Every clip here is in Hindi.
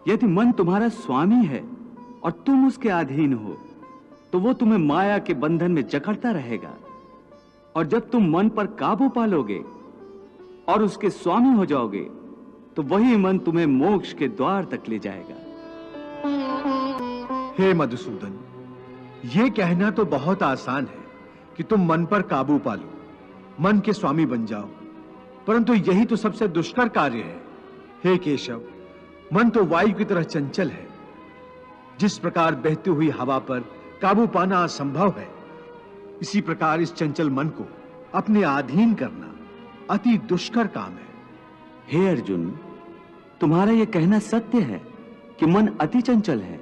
यदि मन तुम्हारा स्वामी है और तुम उसके अधीन हो, तो वो तुम्हें माया के बंधन में जकड़ता रहेगा। और जब तुम मन पर काबू पालोगे और उसके स्वामी हो जाओगे, तो वही मन तुम्हें मोक्ष के द्वार तक ले जाएगा। हे मधुसूदन, यह कहना तो बहुत आसान है कि तुम मन पर काबू पालो, मन के स्वामी बन जाओ, परंतु यही तो सबसे दुष्कर कार्य है। हे केशव, मन तो वायु की तरह चंचल है। जिस प्रकार बहती हुई हवा पर काबू पाना असंभव है, इसी प्रकार इस चंचल मन को अपने अधीन करना अति दुष्कर काम है। हे अर्जुन, तुम्हारा यह कहना सत्य है कि मन अति चंचल है।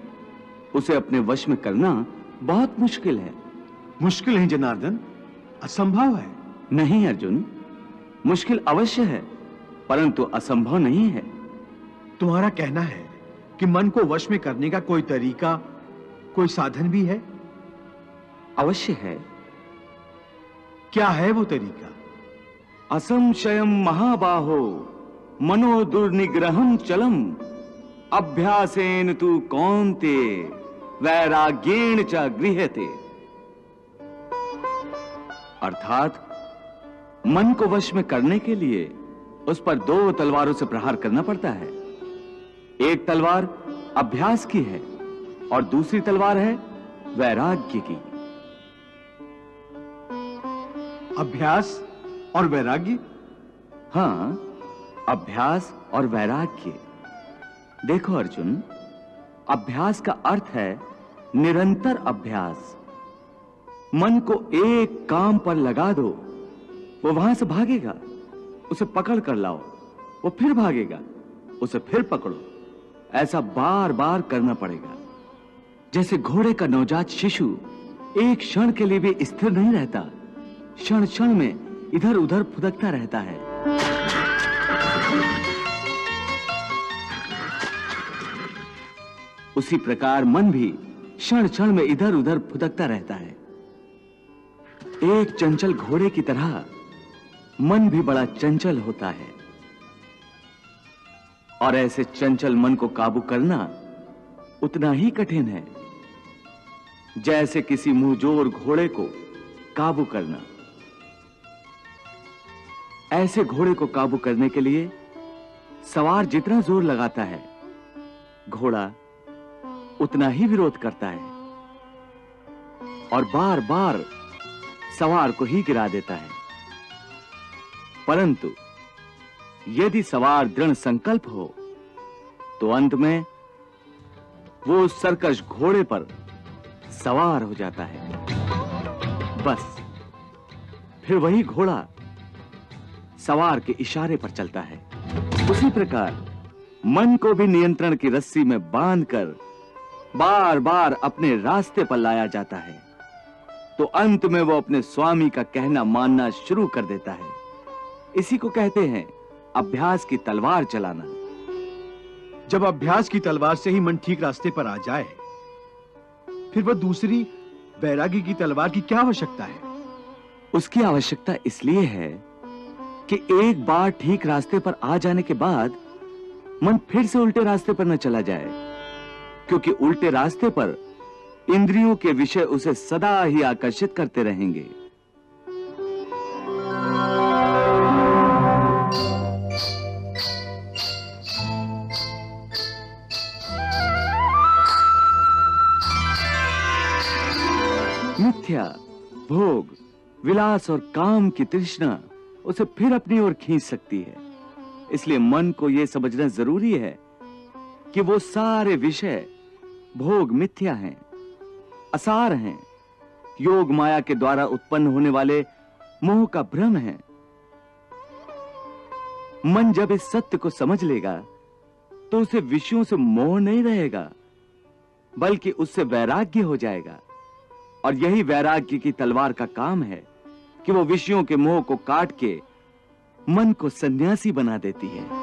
उसे अपने वश में करना बहुत मुश्किल है। मुश्किल नहीं जनार्दन, असंभव है। नहीं अर्जुन, मुश्किल अवश्य है, परंतु असंभव नहीं है। तुम्हारा कहना है कि मन को वश में करने का कोई तरीका, कोई साधन भी है? अवश्य है। क्या है वो तरीका? असंशयम महाबाहो मनो दुर्निग्रहम चलम अभ्यासेन तु कौन्ते वैराग्येण च गृह्यते। अर्थात मन को वश में करने के लिए उस पर दो तलवारों से प्रहार करना पड़ता है। एक तलवार अभ्यास की है और दूसरी तलवार है वैराग्य की। अभ्यास और वैराग्य? हां, अभ्यास और वैराग्य। देखो अर्जुन, अभ्यास का अर्थ है निरंतर अभ्यास। मन को एक काम पर लगा दो, वो वहां से भागेगा। उसे पकड़ कर लाओ, वो फिर भागेगा। उसे फिर पकड़ो। ऐसा बार बार करना पड़ेगा। जैसे घोड़े का नवजात शिशु एक क्षण के लिए भी स्थिर नहीं रहता, क्षण क्षण में इधर उधर फुदकता रहता है। उसी प्रकार मन भी क्षण क्षण में इधर उधर फुदकता रहता है। एक चंचल घोड़े की तरह मन भी बड़ा चंचल होता है। और ऐसे चंचल मन को काबू करना उतना ही कठिन है जैसे किसी मुंहजोर घोड़े को काबू करना। ऐसे घोड़े को काबू करने के लिए सवार जितना जोर लगाता है, घोड़ा उतना ही विरोध करता है और बार बार सवार को ही गिरा देता है। परंतु यदि सवार दृढ़ संकल्प हो, तो अंत में वो सरकश घोड़े पर सवार हो जाता है। बस फिर वही घोड़ा सवार के इशारे पर चलता है। उसी प्रकार मन को भी नियंत्रण की रस्सी में बांधकर बार बार अपने रास्ते पर लाया जाता है, तो अंत में वो अपने स्वामी का कहना मानना शुरू कर देता है। इसी को कहते हैं अभ्यास की तलवार चलाना। जब अभ्यास की तलवार से ही मन ठीक रास्ते पर आ जाए, फिर वह दूसरी वैराग्य की तलवार की क्या आवश्यकता है? उसकी आवश्यकता इसलिए है कि एक बार ठीक रास्ते पर आ जाने के बाद मन फिर से उल्टे रास्ते पर न चला जाए, क्योंकि उल्टे रास्ते पर इंद्रियों के विषय उसे सदा ही आकर्षित करते रहेंगे। मिथ्या, भोग, विलास और काम की तृष्णा उसे फिर अपनी ओर खींच सकती है। इसलिए मन को यह समझना जरूरी है कि वो सारे विषय भोग मिथ्या हैं, असार हैं, योग माया के द्वारा उत्पन्न होने वाले मोह का भ्रम है। मन जब इस सत्य को समझ लेगा, तो उसे विषयों से मोह नहीं रहेगा, बल्कि उससे वैराग्य हो जाएगा। और यही वैराग्य की तलवार का काम है कि वो विषयों के मोह को काट के मन को सन्यासी बना देती है।